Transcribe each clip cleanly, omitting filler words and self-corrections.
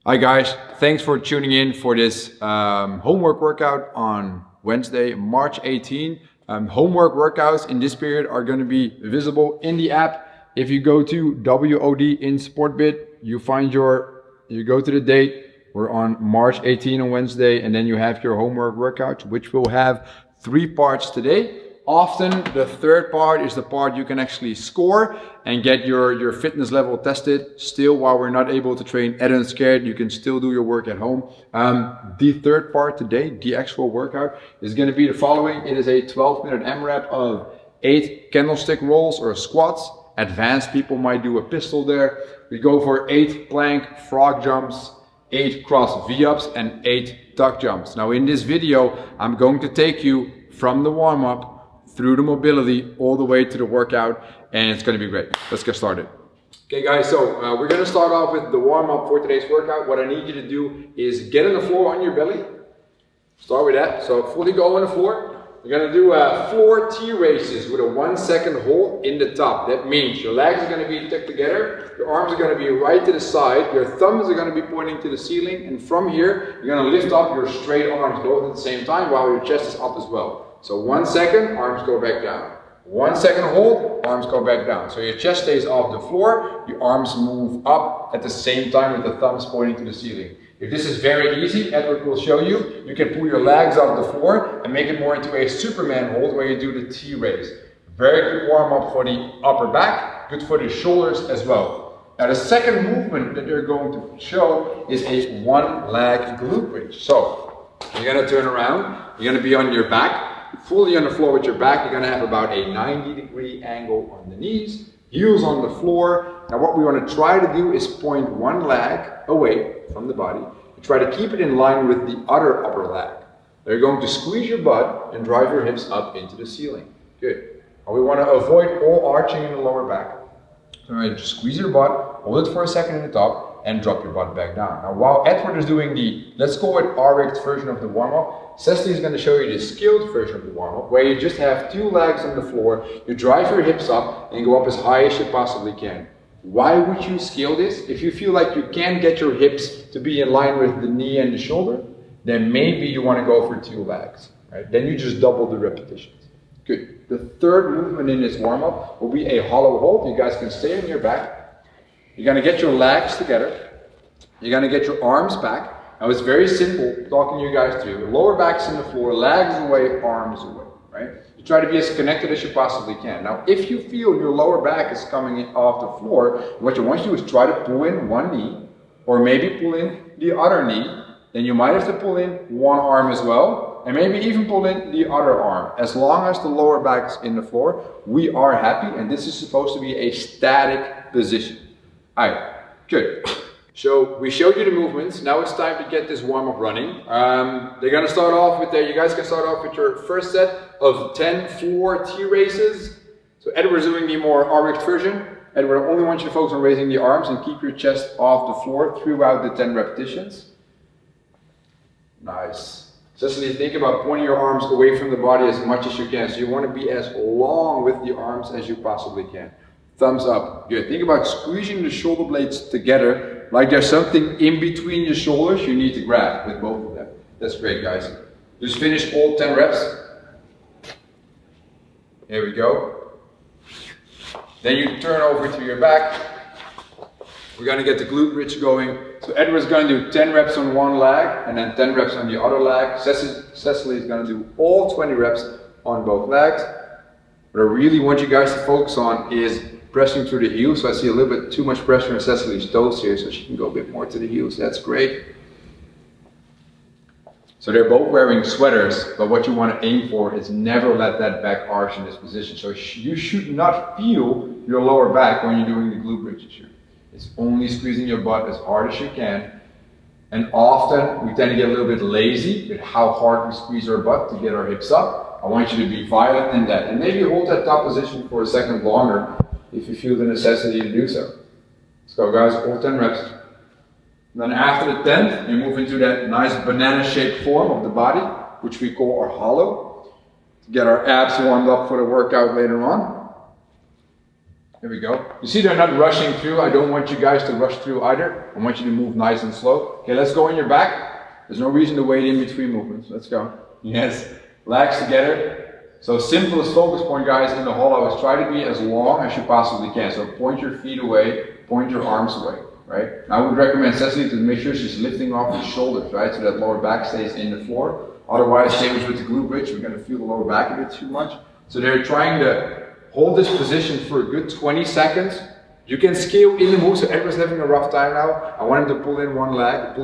Hi guys, thanks for tuning in for this homework workout on Wednesday, March 18. Homework workouts in this period are going to be visible in the app. If you go to WOD in Sportbit, you go to the date. We're on March 18 on Wednesday, and then you have your homework workout, which will have 3 parts today. Often the third part is the part you can actually score and get your fitness level tested. Still, while we're not able to train at UnScared, you can still do your work at home. The third part today, the actual workout, is going to be the following. It is a 12-minute AMRAP of 8 candlestick rolls or squats. Advanced people might do a pistol there. We go for 8 plank frog jumps, 8 cross V-ups, and 8 tuck jumps. Now in this video, I'm going to take you from the warm-up through the mobility all the way to the workout, and it's going to be great. Let's get started. Okay guys, so we're going to start off with the warm-up for today's workout. What I need you to do is get on the floor on your belly. Start with that. So fully go on the floor. We're going to do 4 T races with a 1-second hold in the top. That means your legs are going to be tucked together, your arms are going to be right to the side, your thumbs are going to be pointing to the ceiling, and from here you're going to lift up your straight arms both at the same time while your chest is up as well. So 1 second, arms go back down. 1 second hold, arms go back down. So your chest stays off the floor, your arms move up at the same time with the thumbs pointing to the ceiling. If this is very easy, Edward will show you, you can pull your legs off the floor and make it more into a Superman hold where you do the T raise. Very good warm up for the upper back, good for the shoulders as well. Now the second movement that they're going to show is a 1-leg glute bridge. So you're going to turn around, you're going to be on your back, fully on the floor with your back. You're going to have about a 90-degree angle on the knees, heels on the floor. Now what we want to try to do is point one leg away from the body and try to keep it in line with the other upper leg. Now you're going to squeeze your butt and drive your hips up into the ceiling. Good. Now we want to avoid all arching in the lower back. So just squeeze your butt, hold it for a second in the top, and drop your butt back down. Now while Edward is doing the, let's call it RX version of the warm-up, Cecily is going to show you the skilled version of the warm-up, where you just have 2 legs on the floor, you drive your hips up, and go up as high as you possibly can. Why would you scale this? If you feel like you can't get your hips to be in line with the knee and the shoulder, then maybe you want to go for 2 legs. Right? Then you just double the repetitions. Good. The third movement in this warm-up will be a hollow hold. You guys can stay on your back. You're going to get your legs together. You're going to get your arms back. Now it's very simple talking you guys through. Lower back's in the floor, legs away, arms away, right? You try to be as connected as you possibly can. Now if you feel your lower back is coming off the floor, what you want to do is try to pull in one knee, or maybe pull in the other knee. Then you might have to pull in one arm as well, and maybe even pull in the other arm. As long as the lower back's in the floor, we are happy, and this is supposed to be a static position. Alright, good. So we showed you the movements. Now it's time to get this warm-up running. They're going to start off with you guys can start off with your first set of 10 floor T races. So Edward's doing the more RX version. Edward, I only want you to focus on raising the arms and keep your chest off the floor throughout the 10 repetitions. Nice. Cecily, think about pointing your arms away from the body as much as you can. So you want to be as long with the arms as you possibly can. Thumbs up. Good. Think about squeezing the shoulder blades together like there's something in between your shoulders you need to grab with both of them. That's great, guys. Just finish all 10 reps. Here we go. Then you turn over to your back. We're going to get the glute bridge going. So Edward's going to do 10 reps on one leg and then 10 reps on the other leg. Cecily is going to do all 20 reps on both legs. What I really want you guys to focus on is pressing through the heels. So I see a little bit too much pressure on Cecily's toes here, so she can go a bit more to the heels. That's great. So they're both wearing sweaters, but what you want to aim for is never let that back arch in this position. So you should not feel your lower back when you're doing the glute bridges here. It's only squeezing your butt as hard as you can. And often we tend to get a little bit lazy with how hard we squeeze our butt to get our hips up. I want you to be violent in that. And maybe hold that top position for a second longer if you feel the necessity to do so. Let's go guys, all 10 reps. And then after the 10th, you move into that nice banana-shaped form of the body, which we call our hollow, to get our abs warmed up for the workout later on. Here we go. You see they're not rushing through. I don't want you guys to rush through either. I want you to move nice and slow. Okay, let's go on your back. There's no reason to wait in between movements. Let's go. Yes. Legs together. So simplest focus point, guys, in the hall, I always try to be as long as you possibly can. So point your feet away, point your arms away, right? I would recommend Cecily to make sure she's lifting off the shoulders, right? So that lower back stays in the floor. Otherwise, same as with the glute bridge, we're going to feel the lower back a bit too much. So they're trying to hold this position for a good 20 seconds. You can scale in the move, so everyone's having a rough time now. I want him to pull in one leg,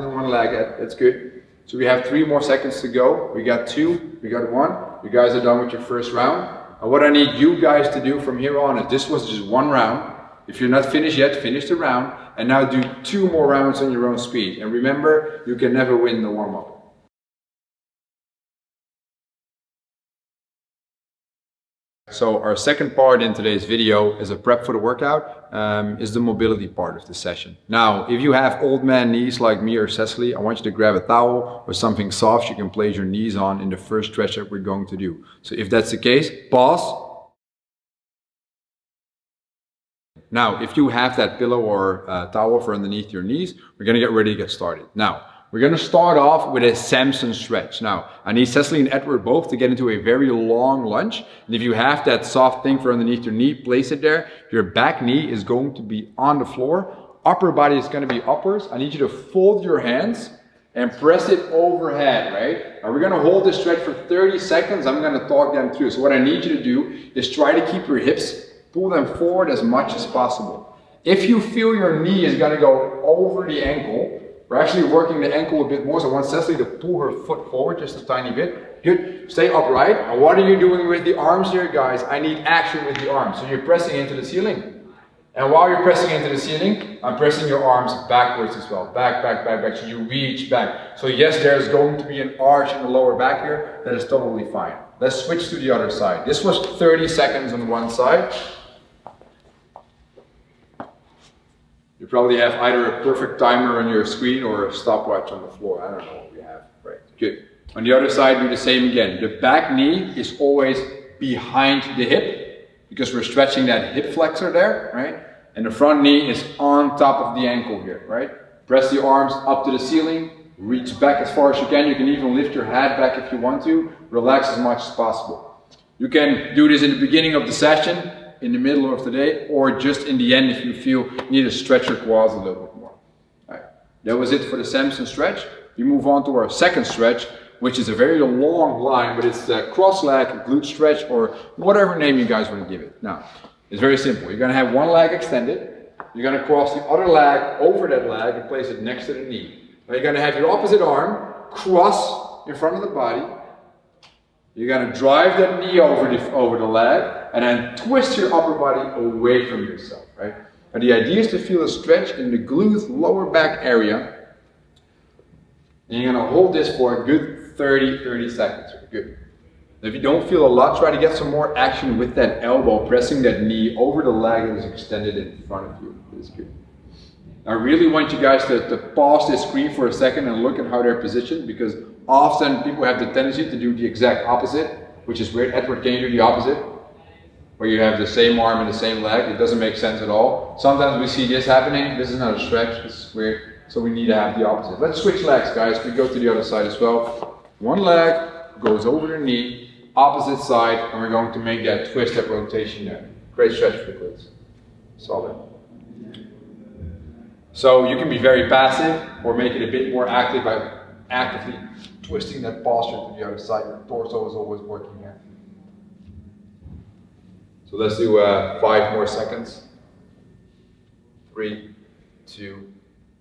that's good. So we have 3 more seconds to go. We got 2, we got 1. You guys are done with your first round. And what I need you guys to do from here on is, this was just 1 round. If you're not finished yet, finish the round. And now do 2 more rounds on your own speed. And remember, you can never win the warm-up. So our second part in today's video is a prep for the workout, is the mobility part of the session. Now, if you have old man knees like me or Cecily, I want you to grab a towel or something soft you can place your knees on in the first stretch that we're going to do. So if that's the case, pause. Now, if you have that pillow or towel for underneath your knees, we're going to get ready to get started. Now, we're going to start off with a Samson stretch. Now, I need Cecily and Edward both to get into a very long lunge. And if you have that soft thing for underneath your knee, place it there. Your back knee is going to be on the floor. Upper body is going to be upwards. I need you to fold your hands and press it overhead, right? And we're going to hold this stretch for 30 seconds. I'm going to talk them through. So what I need you to do is try to keep your hips, pull them forward as much as possible. If you feel your knee is going to go over the ankle, we're actually working the ankle a bit more, so I want Cecily to pull her foot forward just a tiny bit. Good. Stay upright. And what are you doing with the arms here, guys? I need action with the arms. So you're pressing into the ceiling. And while you're pressing into the ceiling, I'm pressing your arms backwards as well. Back, back, back, back. So you reach back. So yes, there's going to be an arch in the lower back here. That is totally fine. Let's switch to the other side. This was 30 seconds on one side. You probably have either a perfect timer on your screen or a stopwatch on the floor. I don't know what you have. Right, good. On the other side, do the same again. The back knee is always behind the hip because we're stretching that hip flexor there, right? And the front knee is on top of the ankle here, right? Press the arms up to the ceiling, reach back as far as you can. You can even lift your head back if you want to. Relax as much as possible. You can do this in the beginning of the session, in the middle of the day, or just in the end if you feel you need to stretch your quads a little bit more. All right. That was it for the Samson stretch. We move on to our second stretch, which is a very long line, but it's the cross leg glute stretch, or whatever name you guys want to give it. Now, it's very simple. You're going to have one leg extended. You're going to cross the other leg over that leg and place it next to the knee. Now you're going to have your opposite arm cross in front of the body. You're going to drive that knee over the leg and then twist your upper body away from yourself, right? And the idea is to feel a stretch in the glute lower back area. And you're going to hold this for a good 30 seconds. Good. If you don't feel a lot, try to get some more action with that elbow, pressing that knee over the leg that is extended in front of you. This is good. I really want you guys to pause this screen for a second and look at how they're positioned, because often people have the tendency to do the exact opposite, which is weird. Edward, can you do the opposite? Where you have the same arm and the same leg. It doesn't make sense at all. Sometimes we see this happening. This is not a stretch. This is weird. So we need to have the opposite. Let's switch legs, guys. We go to the other side as well. One leg goes over the knee, opposite side, and we're going to make that twist, that rotation there. Great stretch for the glutes. Solid. So you can be very passive or make it a bit more active by actively twisting that posture to the other side. Your torso is always working here. So let's do 5 more seconds. 3, 2,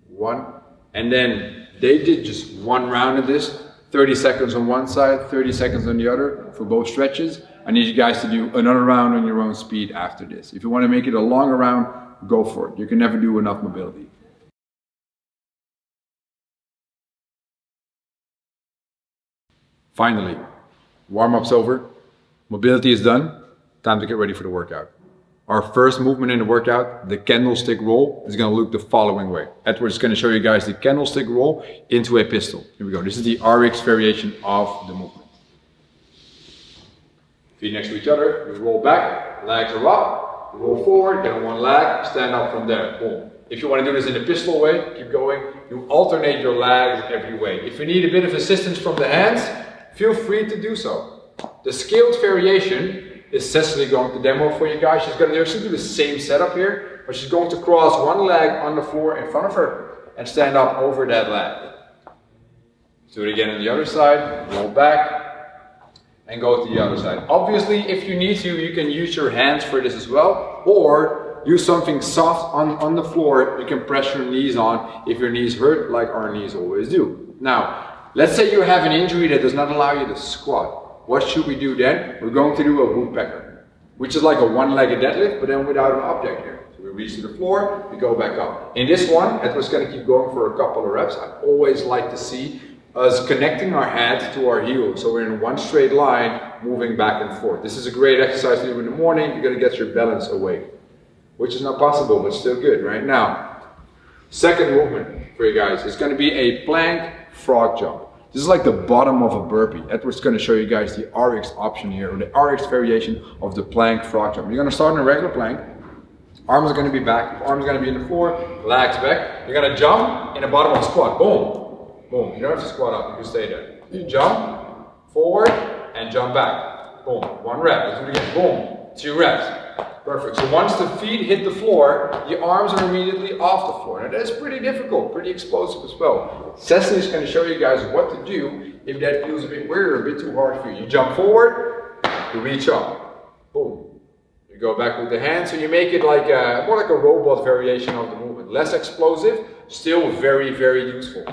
1. And then they did just 1 round of this. 30 seconds on one side, 30 seconds on the other for both stretches. I need you guys to do another round on your own speed after this. If you want to make it a longer round, go for it. You can never do enough mobility. Finally, warm-up's over, mobility is done, time to get ready for the workout. Our first movement in the workout, the candlestick roll, is going to look the following way. Edward's going to show you guys the candlestick roll into a pistol. Here we go. This is the RX variation of the movement. Feet next to each other, you roll back, legs are up, roll forward, get on one leg, stand up from there, boom. If you want to do this in a pistol way, keep going. You alternate your legs every way. If you need a bit of assistance from the hands, feel free to do so. The scaled variation is Cecily going to demo for you guys. She's going to actually do the same setup here, but she's going to cross one leg on the floor in front of her and stand up over that leg. Do it again on the other side, roll back, and go to the other side. Obviously, if you need to, you can use your hands for this as well, or use something soft on the floor you can press your knees on if your knees hurt, like our knees always do. Now, let's say you have an injury that does not allow you to squat. What should we do then? We're going to do a woodpecker, which is like a one-legged deadlift, but then without an object here. So we reach to the floor, we go back up. In this one, it was going to keep going for a couple of reps. I always like to see us connecting our head to our heel, so we're in one straight line moving back and forth. This is a great exercise to do in the morning. You're going to get your balance awake, which is not possible but still good. Right now, second movement for you guys is going to be a plank frog jump. This is like the bottom of a burpee. Edward's going to show you guys the RX option here, or the RX variation of the plank frog jump. You're going to start in a regular plank. Arms are going to be back, arms are going to be in the floor, legs back. You're going to jump in the bottom of a squat. Boom. Boom, you don't have to squat up, you can stay there. You jump forward and jump back. Boom, one rep, let's do it again. Boom, 2 reps. Perfect. So once the feet hit the floor, the arms are immediately off the floor. Now that's pretty difficult, pretty explosive as well. Cecily's going to show you guys what to do if that feels a bit weird or a bit too hard for you. You jump forward, you reach up. Boom. You go back with the hands, so you make it like more like a robot variation of the movement. Less explosive, still very, very useful.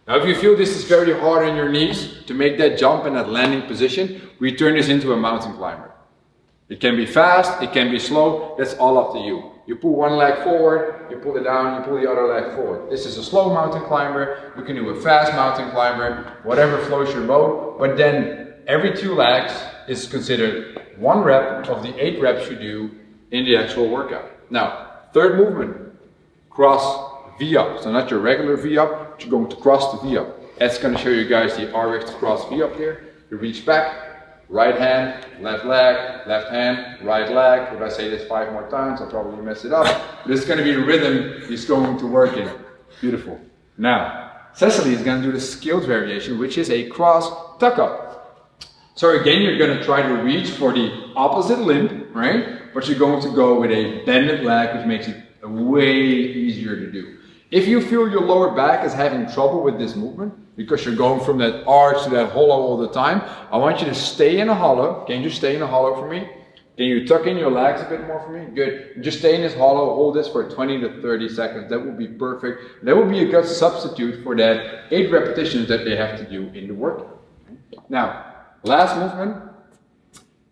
Now if you feel this is very hard on your knees to make that jump in that landing position, we turn this into a mountain climber. It can be fast, it can be slow, that's all up to you. You pull one leg forward, you pull it down, you pull the other leg forward. This is a slow mountain climber, you can do a fast mountain climber, whatever flows your boat, but then every 2 legs is considered 1 rep of the 8 reps you do in the actual workout. Now, third movement, cross V-up. So not your regular V-up, but you're going to cross the V-up. Ed's going to show you guys the RX cross V-up here. You reach back, right hand, left leg, left hand, right leg. If I say this 5 more times, I'll probably mess it up. But it's going to be the rhythm he's going to work in. Beautiful. Now, Cecily is going to do the scaled variation, which is a cross tuck-up. So again, you're going to try to reach for the opposite limb, right? But you're going to go with a bended leg, which makes it way easier to do. If you feel your lower back is having trouble with this movement, because you're going from that arch to that hollow all the time, I want you to stay in a hollow. Can you stay in a hollow for me? Can you tuck in your legs a bit more for me? Good. Just stay in this hollow, hold this for 20 to 30 seconds. That will be perfect. That will be a good substitute for that 8 repetitions that they have to do in the workout. Now, last movement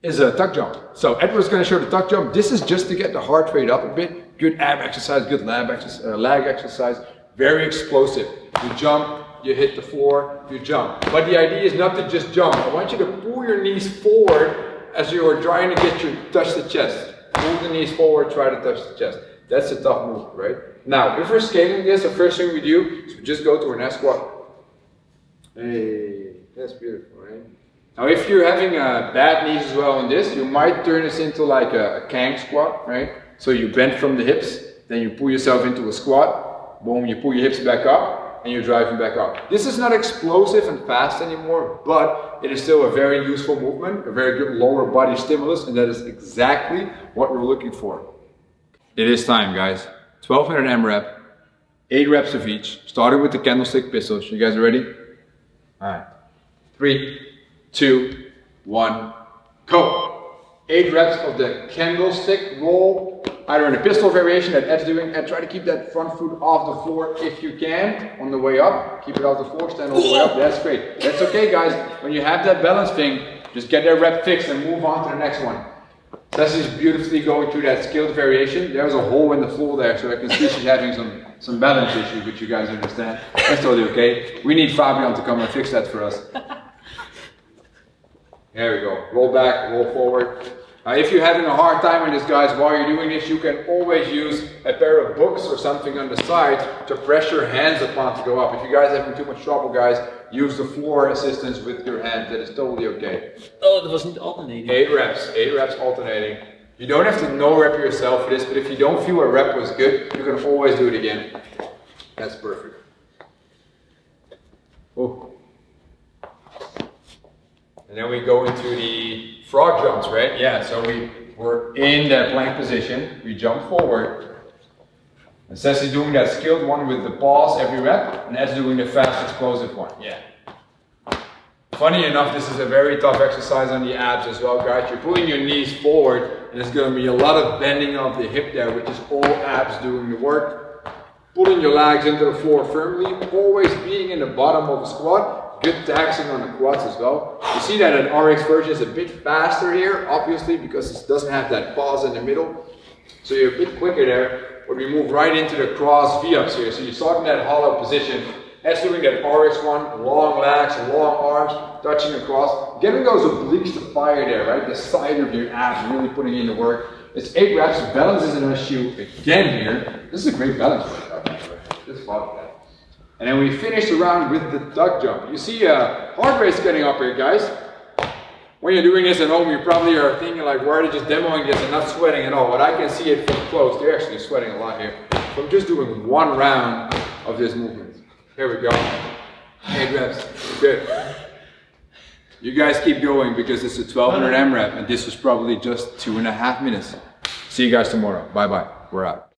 is a tuck jump. So Edward's going to show the tuck jump. This is just to get the heart rate up a bit. Good ab exercise, good leg exercise, very explosive. You jump, you hit the floor, you jump. But the idea is not to just jump. I want you to pull your knees forward as you are trying to touch the chest. Move the knees forward, try to touch the chest. That's a tough move, right? Now, if we're scaling this, the first thing we do is we just go to an S squat. Hey, that's beautiful, right? Now, if you're having bad knees as well on this, you might turn this into like a Kang squat, right? So you bend from the hips, then you pull yourself into a squat, boom, you pull your hips back up, and you're driving back up. This is not explosive and fast anymore, but it is still a very useful movement, a very good lower body stimulus, and that is exactly what we're looking for. It is time, guys. 1200 M-rep, 8 reps of each, starting with the candlestick pistols. You guys ready? All right. 3, 2, 1, go. 8 reps of the candlestick roll, either in a pistol variation that Ed's doing, and try to keep that front foot off the floor if you can on the way up. Keep it off the floor, stand all the way up. That's great. That's okay, guys. When you have that balance thing, just get that rep fixed and move on to the next one. Cecily's beautifully going through that scaled variation. There's a hole in the floor there, so I can see she's having some balance issues, which you guys understand. That's totally okay. We need Fabian to come and fix that for us. There we go. Roll back, roll forward. Now, if you're having a hard time with this, guys, while you're doing this, you can always use a pair of books or something on the side to press your hands upon to go up. If you guys are having too much trouble, guys, use the floor assistance with your hand. That is totally okay. Oh, that was not alternating. 8 reps alternating. You don't have to no rep yourself for this, but if you don't feel a rep was good, you can always do it again. That's perfect. Oh. And then we go into the frog jumps, right? Yeah, so we're in that plank position, we jump forward. And Ceci's doing that skilled one with the pause every rep, and Ed's doing the fast explosive one. Yeah. Funny enough, this is a very tough exercise on the abs as well, guys. You're pulling your knees forward, and there's going to be a lot of bending of the hip there, which is all abs doing the work. Pulling your legs into the floor firmly, always being in the bottom of the squat. Good taxing on the quads as well. You see that an RX version is a bit faster here, obviously, because it doesn't have that pause in the middle. So you're a bit quicker there. But we move right into the cross V-ups here. So you're starting that hollow position. That's doing that RX one, long legs, long arms, touching across. Getting those obliques to fire there, right? The side of your abs, really putting in the work. It's 8 reps, balance is an issue again here. This is a great balance workout, actually. Just follow that. And then we finish the round with the duck jump. You see heart rate's getting up here, guys. When you're doing this at home, you probably are thinking like, why are they just demoing this and not sweating at all? But I can see it from close. They're actually sweating a lot here. From just doing one round of this movement. Here we go. 8 reps. Good. You guys keep going because it's a 1200 M rep and this was probably just 2.5 minutes. See you guys tomorrow. Bye bye. We're out.